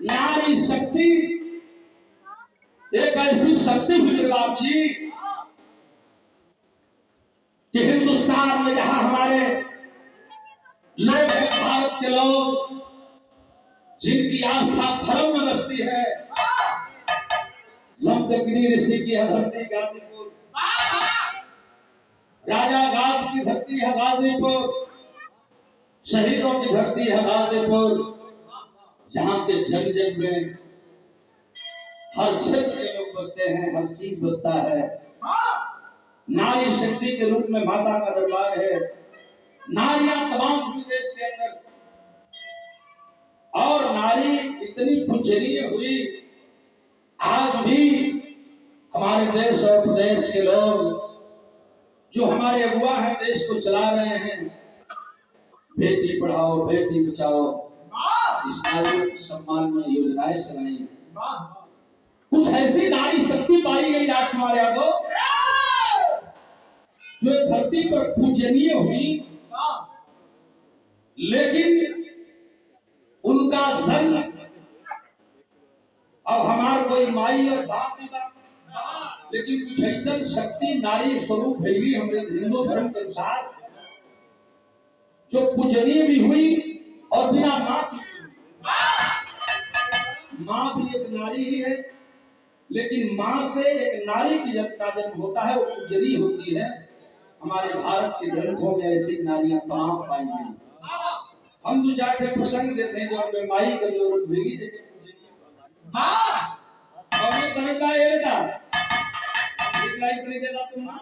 नारी शक्ति एक ऐसी शक्ति हुई बाबू जी कि हिंदुस्तान में जहां हमारे लोग हैं, भारत के लोग जिनकी आस्था धर्म में बसती है, संतगिरी ऋषि की धरती गाजीपुर, राजा गाद की धरती है गाजीपुर, शहीदों की धरती है गाजीपुर, जहां के जग जग में हर क्षेत्र के लोग बसते हैं, हर चीज बसता है। नारी शक्ति के रूप में माता का दरबार है। नारियां तमाम पूरे देश के अंदर, और नारी इतनी पूजनीय हुई, आज भी हमारे देश और प्रदेश के लोग जो हमारे अगुआ हैं, देश को चला रहे हैं, बेटी पढ़ाओ बेटी बचाओ, इस नारियों के सम्मान में योजनाएं चलाई हैं। कुछ ऐसी नारी शक्ति पाई गई राजकुमार यादव जो धरती पर पूजनीय हुई, लेकिन उनका जन्म अब हमार कोई माई और बाप नहीं बाप, लेकिन कुछ ऐसा शक्ति नारी स्वरूप भेगी हमारे हिंदू धर्म के अनुसार जो पूजनीय भी हुई और बिना मां की। मां भी एक नारी ही है, लेकिन मां से एक नारी की का जन्म होता है, वो पूजनीय होती है। हमारे भारत के ग्रंथों में ऐसी नारियां तमाम पाई गई। हम तो जाके प्रसंग देते हैं जो हमें माई का जरूरत भेगी, तरह का ये बेटा एक लाइक नहीं देता तुम ना।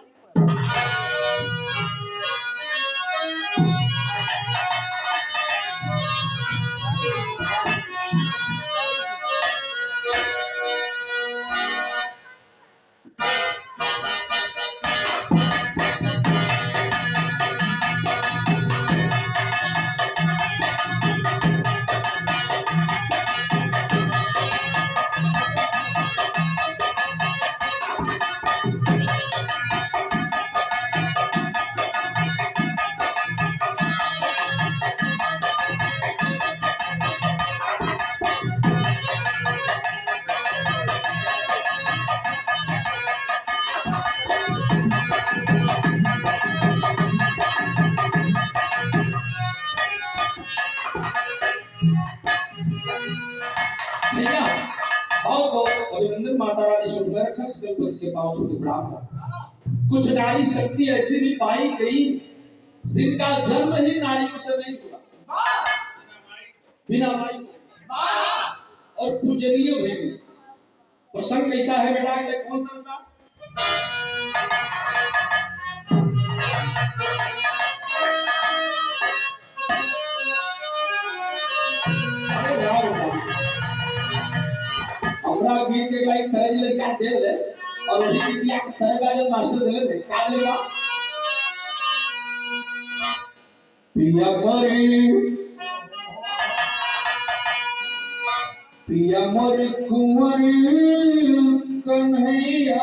माता रानी सुंदर खस के पांव छूटे ब्राह्मण। कुछ नारी शक्ति ऐसी भी पाई गई जिनका जन्म ही नारियों से नहीं हुआ, बिना माई और पूजनीय हुई। प्रसंग कैसा है बेटा, ये कौन करता? हमरा गीत के लाइक तरह लड़का दे देस और वही बिटिया के तरह का जो मास्टर देले थे का देगा पिया मोर कुंवर कन्हैया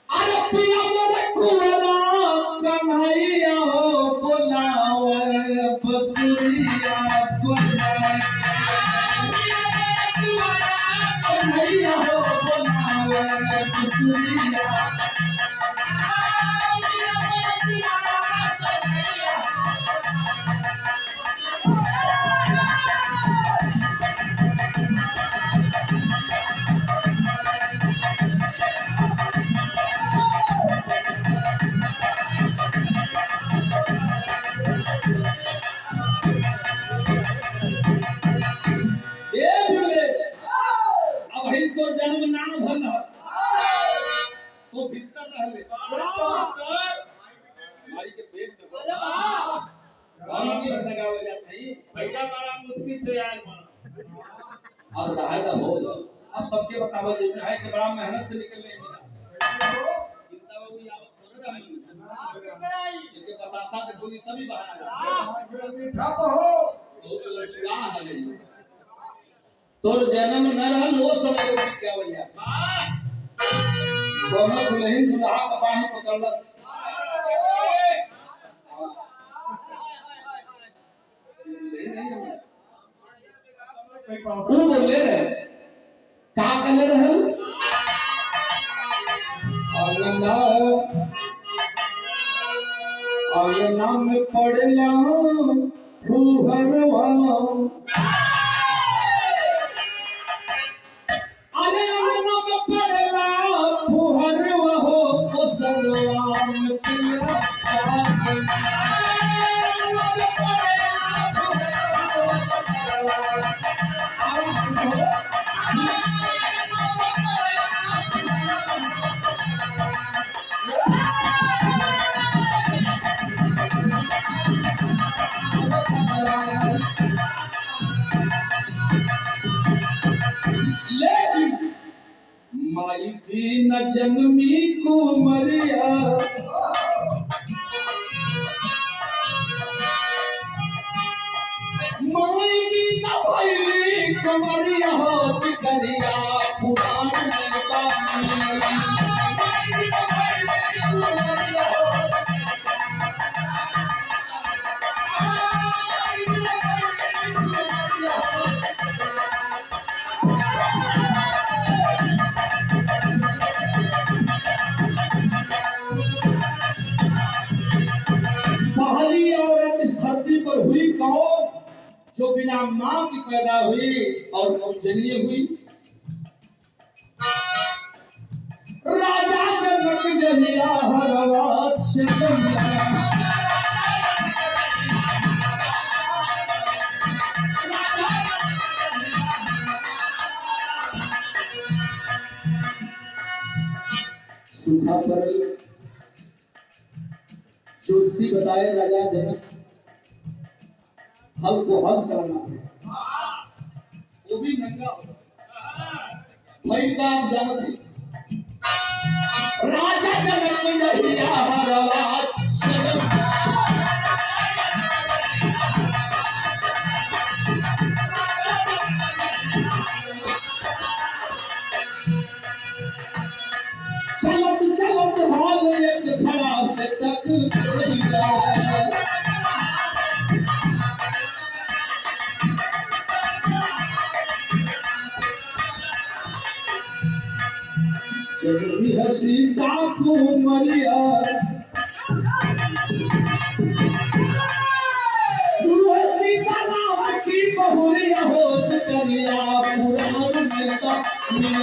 अरे पिया मोर कुंवर कन्हैया बोलावे बसुरिया कन्हैया हो बोलावे बसुरिया। जन्म नाम भल तो भीतर रहले हमारी के पेट में गाना भी लगावे जात है भैया बड़ा मुश्किल से आए अब रहा था हो अब सबके बतावे देना है कि बड़ा मेहनत से निकलने चिंता वो आवत थोड़ा रहा कैसे आई इनके बतासा से बोली तभी बाहर आ मीठा हो तो लड़का है तो जन्म न रहल वो समय को क्या भैया दोनों दुल्हन दुल्हा कपाही पकड़लस वो बोले रहे का कले रहे अंगना में पड़ला फुहरवा अरे अंगना में पड़ला फुहरवा हो सलवा में तेरा सास माई भी न जन्मी कुमरिया माई भी न भैली कुमरिया हो चिकरिया पुराण में पानी पहली औरत इस धरती पर हुई कौन जो बिना मां की पैदा हुई और कौशल्य हुई राजा जनक जहिया हरवात से सुधा पर ज्योतिषी बताए राजा जनक हल को हल चलाना है वो भी महंगा भाई का आप जानते राजा जनक में नहीं हरवात चलत चलत हाल एक खड़ा से तक जरूरी है सीता को मरिया सीता राम की बहुरिया हो करिया पुराण में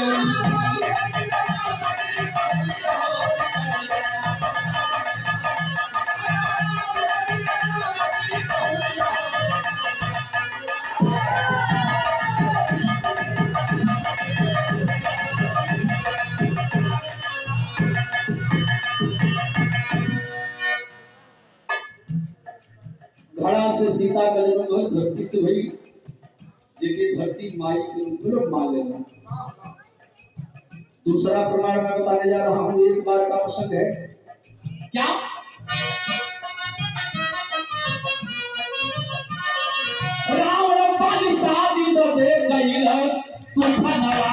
घड़ा से सीता का जन्म बहुत धरती से हुई जेके धरती माई के लोग मान लेना दूसरा प्रमाण मैं बताने जा रहा हूं एक बार का प्रसंग है क्या रावण पाली शादी दो दे गई तूफानवा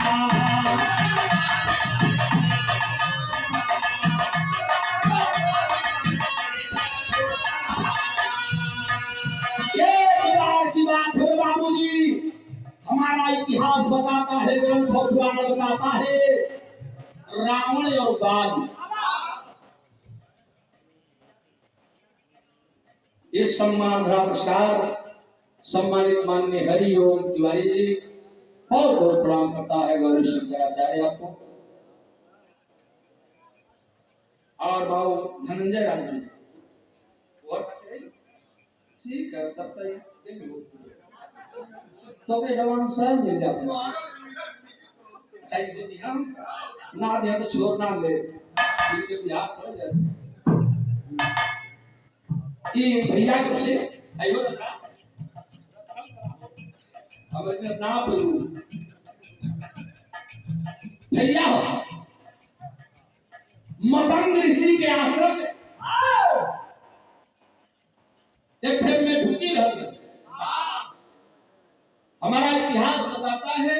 हमारा इतिहास बताता है ग्रंथ पुराण बताता है रावण और बाल ये सम्मान पुरस्कार सम्मानित माननीय हरि ओम तिवारी जी बहुत बहुत प्रणाम करता है गौरी शंकराचार्य आपको और भाव धनंजय राज जी ठीक है तब तक तो वे जवान सर मिल जाते हैं चाहिए हम ना दे तो छोड़ ना ले इनके बिहार कर जाते ये भैया को से आयो ना अब इतना ना बोलू भैया मतंग ऋषि के आश्रम में एक खेत में ढुकी रहती हमारा इतिहास बताता है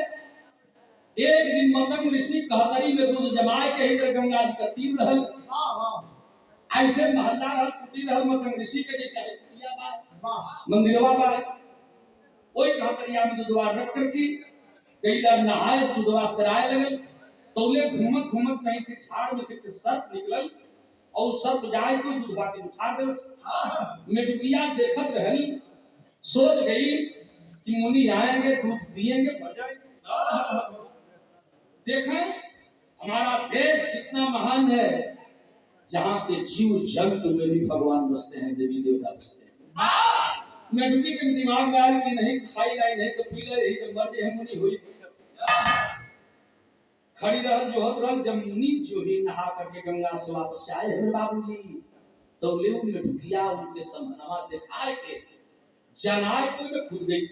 एक दिन मतंग ऋषि कहतरी में दूध जमाए के इधर गंगा जी का तीर रहल ऐसे महल्ला रहल कुटी रहल मतंग ऋषि के जैसे कुटिया बा मंदिरवा बा वही कहा करिया में दुधवा रख करके गईला नहाए सुधवा सराय लगल तौले घूमत घूमत कहीं से झाड़ में से सर्प निकलल और सर्प जाए को दुधवा के उठा दस मेडुकिया देखत रहल सोच गई कि मुनि आएंगे दूध पिएंगे मर जाएंगे। देखें हमारा देश कितना महान है जहाँ के जीव जंतु में भी भगवान बसते हैं, देवी देवता बसते हैं। मेडुकी के दिमाग में आया कि नहीं खाई लाई नहीं तो पी ले यही तो मर जाए मुनि हुई खड़ी रहल जो होत रहल जब मुनि जो ही नहा करके गंगा से वापस आए हमारे बाबूजी तो ले उन मेडुकिया उनके समनवा दिखाए के जनाए को में खुद गई।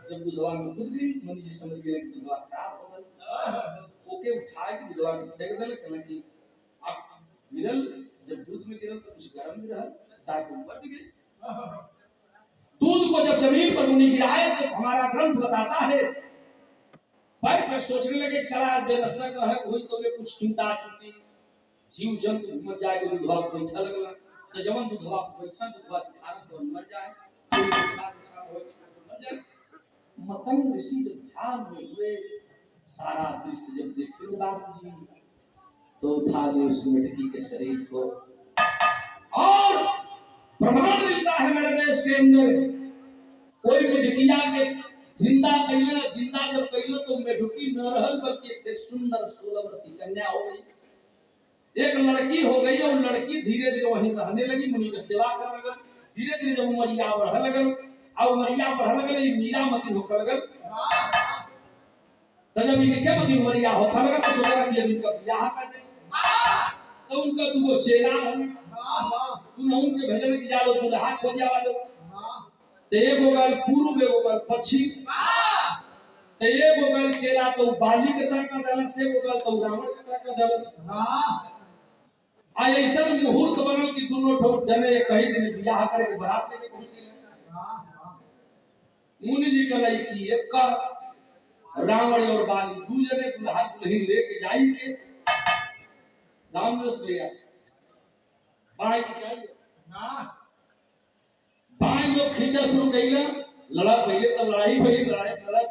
जब बुधवा में खुद गई मुनि जी समझ गए कि बुधवा खराब हो गई ओके उठाए के बुधवा के फेंक देले कहना कि अब गिरल जब दूध में गिरल तो कुछ गर्म भी रहा ताकि ऊपर भी गई। दूध को जब जमीन पर मुनि गिराए तो हमारा ग्रंथ बताता है भाई मैं सोचने लगे चला बेनस्ता का है वही तो ले कुछ टूटा चुकी जीव जंतु मर जाए तो दुधवा को बैठा लगला तो जवन दुधवा को बैठा दुधवा के कारण तो मर जाए मर जाए। मतंग ऋषि जब ध्यान में हुए सारा दृश्य जब देखे बाबूजी तो उठा ले उस मिट्टी के शरीर को और प्रमाण मिलता है मेरे देश के अंदर कोई मिडकिया के जिंदा कइला जिंदा जब कइलो तो मेढुकी न रहल बल्कि एक सुंदर 16 वर्ष की कन्या हो गई एक लड़की हो गई और लड़की धीरे धीरे वहीं रहने लगी मुनि की सेवा करने लगल धीरे धीरे जब उमरिया बढ़ने लगल और उमरिया बढ़ने लगल ये मीरा मती होकर लगल तो जब इनके मती उमरिया होकर लगल तो सोचा कि अब इनका ब्याह कर दे तो उनका दो चेला तू उनके भेजने की जालो दुल्हा खोजा वालो एक गोगल पूर्व एक गोगल पश्चिम एक गोगल चेला तो बाली के तरह का दलस एक गोगल तो रावण के तरह का दलस आज ऐसा मुहूर्त बनल कि दोनों ठोक जने कहीं दिन ब्याह करे के बारात लेके पहुंची मुनि जी कहलाई कि एक का रावण और बाली दू जने दुल्हा दुल्हन लेके जाई के राम रस गया बाई की चाहिए बाई लोग खींचा शुरू कइला लड़ा पहले तो लड़ाई भई लड़ाई लड़ा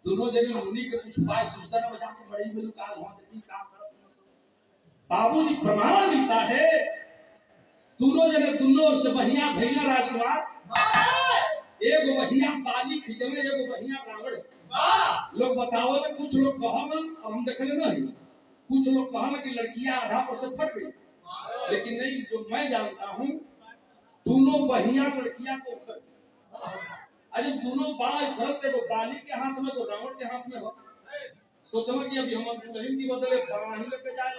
दोनों जने मुनि के कुछ पाए सूचना न बजा के बड़ी मिलू काल हो देखी काम करत बाबूजी प्रमाण मिलता है दोनों जने दोनों से बढ़िया भैया राजकुमार एगो बढ़िया बाली खींचने एगो बढ़िया रावण लोग बताओ ना कुछ लोग कहन और हम देखले नहीं कुछ लोग कहन कि लड़कियां आधा पर से फट गई लेकिन नहीं जो मैं जानता हूं दोनों बढ़िया लड़कियां को अरे दोनों बाल भरत देखो बाली के हाथ में तो रावण के हाथ में हो सोचना कि अभी हम दुल्हन की बदले फराना ही लेके जाए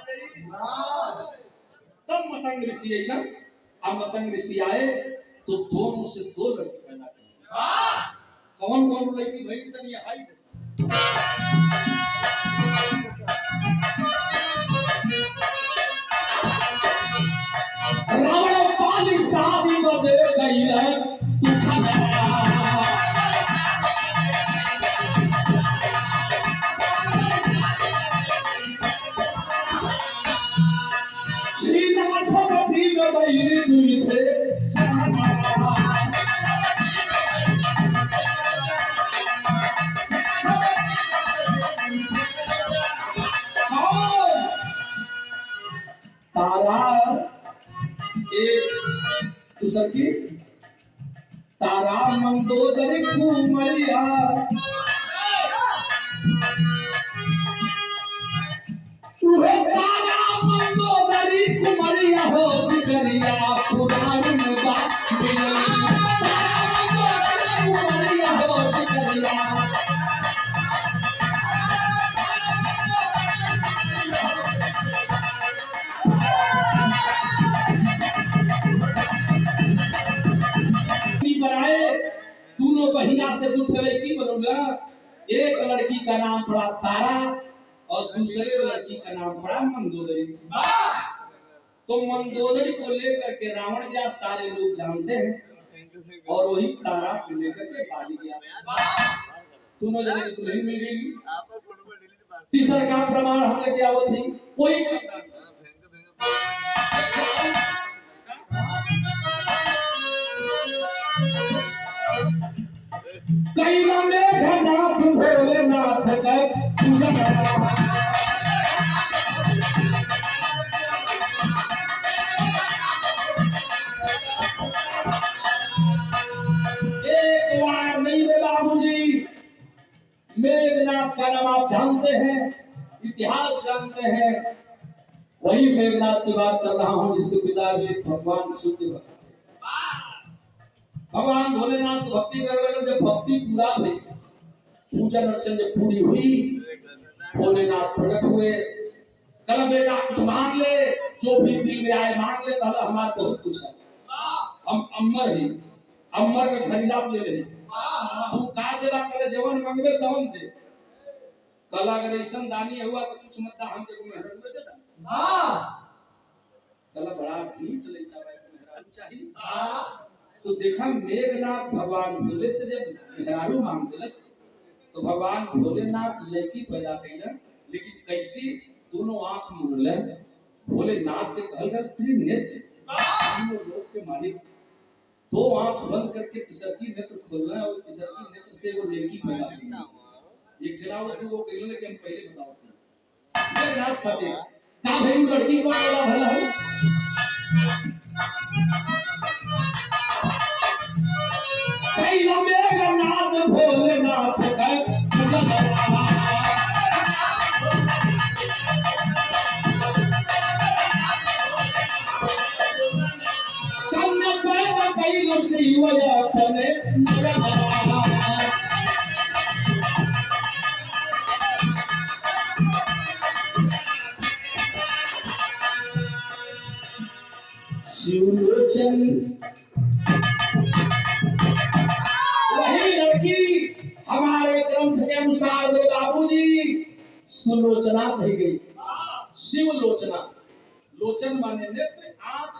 तब मतंग ऋषि आई ना अब मतंग ऋषि आए तो दोनों से दो लड़की पैदा की कौन कौन लड़की भाई तनी हाई रावण बाली शादी बदे गईला सकी तारा मंदोदरी कुमरिया तुहे तारा मंदोदरी कुमरिया हो जिगरिया पुराण में बात तारा मंदोदरी कुमरिया हो जिगरिया दोनों बहिया से दो लड़की बनूंगा एक लड़की का नाम पड़ा तारा और दूसरे लड़की का नाम पड़ा मंदोदरी तो मंदोदरी को लेकर के रावण गया सारे लोग जानते हैं और वही तारा को लेकर के बाली गया दोनों जने की दुल्हन मिल गई तीसरा का प्रमाण हम लेके आवत थी वही कैला मेघनाथ भोलेनाथ का पूजन एक बार नहीं मेरा बाबूजी। मेघनाथ का नाम आप जानते हैं, इतिहास जानते हैं। वही मेघनाथ की बात कर रहा हूं जिसके पिता भी भगवान शिव के भक्त थे। भगवान भोलेनाथ की भक्ति करने लगे। जब भक्ति पूरा हुई, पूजन अर्चन जब पूरी हुई, भोलेनाथ प्रकट हुए। कल बेटा कुछ मांग ले, जो भी दिल में आए मांग ले। कल हमारे बहुत कुछ है, हम अमर ही अमर के खरीदाब ले ले। तू का देला करे जवन मांगबे तवन दे। कल अगर ऐसा दानी हुआ तो कुछ मत हम देखो मेहरबान दे देता। हां कल बड़ा भी चलेगा भाई मेहरबान चाहिए। तो देखा मेघनाथ भगवान भोले से जब मेहरारू मांग दिलस तो भगवान भोलेनाथ लड़की पैदा कइला। लेकिन कैसी दोनों आंख मुनले भोलेनाथ के कहल गए त्रिनेत्र तीनों लोक के मालिक। दो आंख बंद करके तीसरी नेत्र खोलना है और तीसरी नेत्र से वो लड़की पैदा करनी। एक जनावर को कहले कि हम पहले बताओ थे ये रात खाते का भाई लड़की को बोला भला है। कैला मेघनाथ भोलेनाथ का पूजन शिवया तने शिवलोचन वही लड़की हमारे ग्रंथ के अनुसार वे बाबूजी सुलोचना कही गई। शिवलोचना, लोचन माने नेत्र, आंख।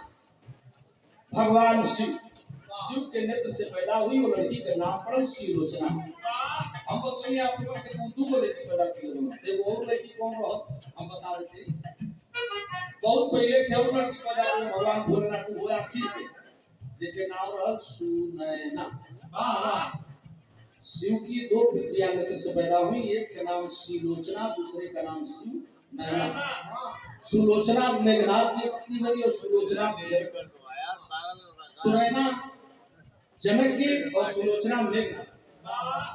भगवान शिव के नेत्र से पैदा हुई वो लड़की का नाम पड़ा शिवलोचना। हम बताइए आपके पास से उर्दू को लेकर पैदा किए लोग देखो और लड़की कौन रहो हम बता देते। बहुत पहले थे वो लड़की पैदा हुई भगवान भोलेनाथ को हुआ आखी से जिसके नाम रहा सुनैना। शिव की दो पुत्रियां नेत्र से पैदा हुई, एक का नाम शिवलोचना, दूसरे का नाम सुनैना। सुलोचना मेघनाथ की पत्नी बनी और सुलोचना सुनैना जनक की और सुलोचना मेघनाथ।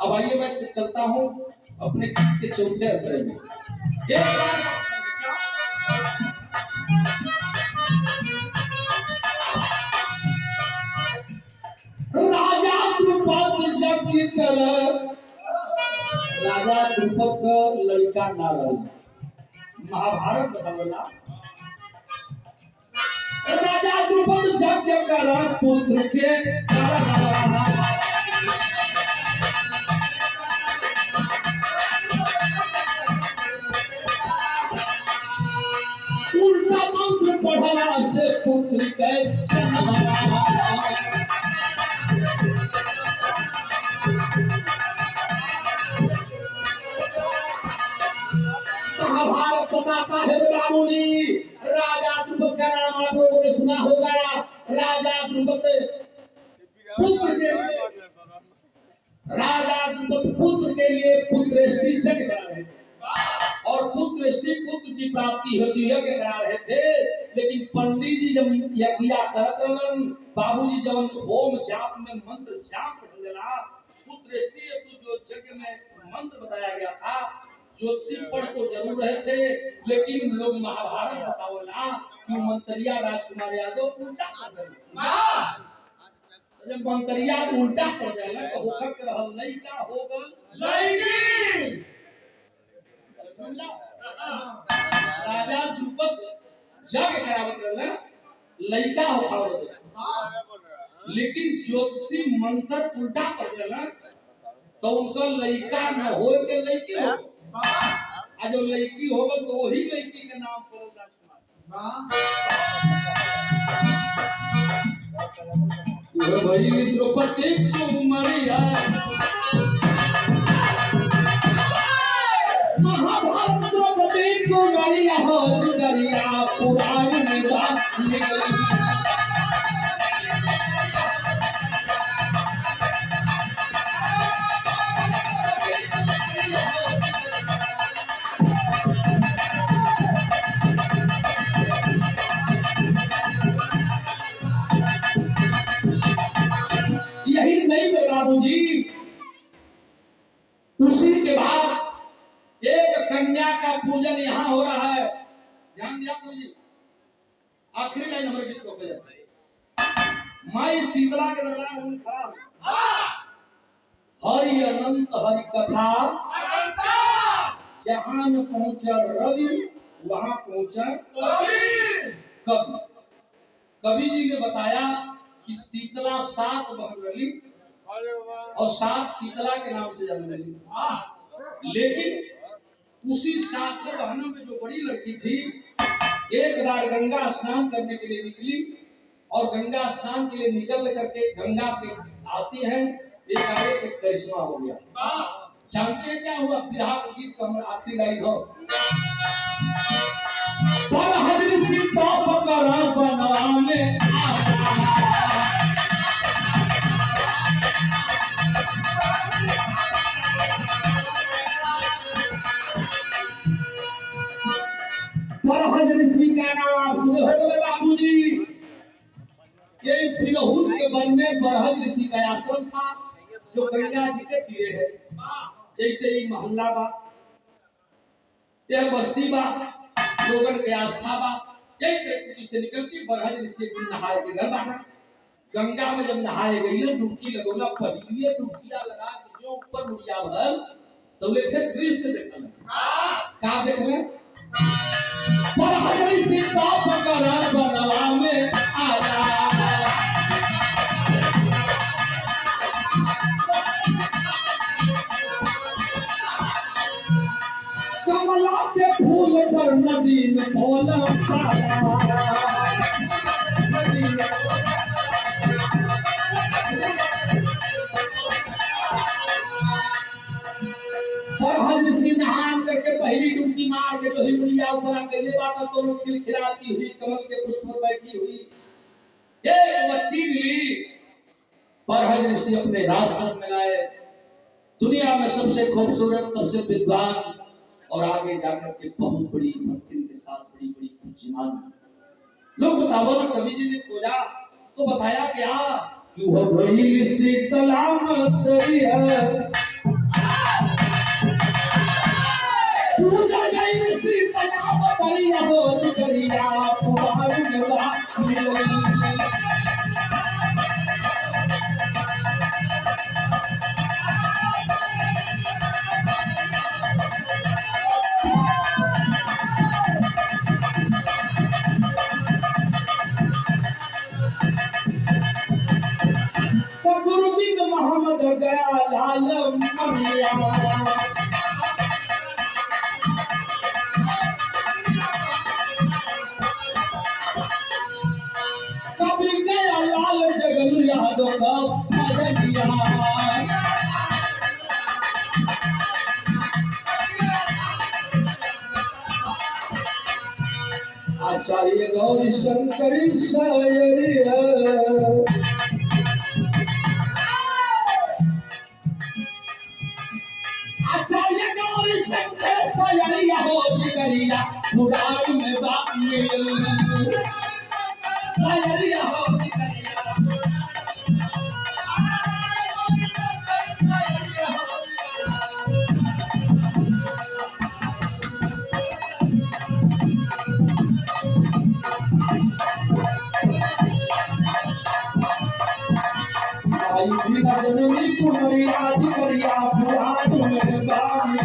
अब आइए मैं चलता हूँ अपने गीत के चौथे अध्याय में। राजा द्रुपद यज्ञ कर राजा द्रुपद का लड़का ना रहा। महाभारत बतावला राजा द्रुपद यज्ञ कर पुत्र के उल्टा मंत्र पढ़ला से पुत्र के जन्म। महाभारत बताता है रामुनि राजा द्रुपद का नाम आप लोगों ने सुना होगा। राजा द्रुपद पुत्र के लिए पुत्रेष्टि यज्ञ करा रहे थे और पुत्रेष्टि पुत्र की प्राप्ति हेतु यज्ञ करा रहे थे। लेकिन पंडित जी जब यज्ञ करत रहन, बाबूजी जब होम जाप में मंत्र जाप पढ़ला पुत्रेष्टि हेतु जो यज्ञ में मंत्र बताया गया था ज्योतिषी पढ़ तो जरूर रहे थे। लेकिन लोग महाभारत बतावला कि मंत्रिया राजकुमार यादव उल्टा कर दिया। जब मंत्रिया उल्टा पड़ जाएगा तो होकर के रहल लइका होगल लइकी। राजा द्रुपद यज्ञ करावत रहल लइका होखावत, लेकिन ज्योतिषी मंत्र उल्टा पड़ जाला तो उनका लइका न होए के लइकी हो। आज जो लड़की होगा तो वही लड़की के नाम पर राजकुमार भाई द्रौपदी कुमारिया। महाभारत द्रौपदी कुमारिया हो जुगरिया पुराण में बात निकली। बाबूजी उसी के बाद एक कन्या का पूजन यहाँ हो रहा है। ध्यान दिया बाबूजी, आखिरी लाइन नंबर गीत को हो जाता है। माई शीतला के दरबार में खड़ा हरि अनंत हरि कथा जहां न पहुंचा रवि वहां पहुंचा कवि। कवि जी ने बताया कि शीतला 7 बहन रही और 7 शीतला के नाम से जन्म ली। लेकिन उसी 7 बहनों में जो बड़ी लड़की थी एक बार गंगा स्नान करने के लिए निकली और गंगा स्नान के लिए निकल करके गंगा पे आती है, एक करिश्मा हो गया। जानते हैं क्या हुआ? बिरहा गीत का हमारा आखिरी लाइन हो पर हजर सीता पकड़ा बनाने पर हजर सी का नाम सुने हो बाबूजी। ये बिरहुल के वन में बरहज ऋषि का आश्रम था जो गंगा जी के तीरे है। जैसे ही मोहल्ला बा, यह बस्ती बा, लोगन के आस्था बा, एक तरीके से निकलती बरहज ऋषि के नहाए के घर बाना। गंगा में जब नहाए गई ना डुबकी लगोला, पहले डुबकिया लगा के जो ऊपर मुड़िया भर तो ले थे दृश्य देखल। का देखले? बरहज ऋषि का पकड़ा बनवा में आया कमला के फूल पर नदी में बोला बरहज ऋषि नहान करके पहली डुबकी मार के तो हिमड़िया ऊपर अकेले बात दोनों खिलखिलाती हुई कमल के पुष्प पर बैठी हुई एक बच्ची मिली। बरहज ऋषि अपने रास्ते में लाए, दुनिया में सबसे खूबसूरत सबसे विद्वान और आगे जाकर के बहुत बड़ी भक्ति के साथ बड़ी बड़ी पूज्यमान लोग बताओ ना। कवि जी ने खोजा तो बताया क्या कि वह बड़ी शीतला पूजा गई शीतला मतरिया हो करिया पुराण मोहम्मद गया लाल मरिया कभी गया लाल जगल यादव का भजनिया आचार्य गौरी शंकरी शायरिया आचार्य गौरी शंकर शायरिया हो करिया पुराण में बात शायरिया हो जननी कुमारी आज करिया पुराण में बात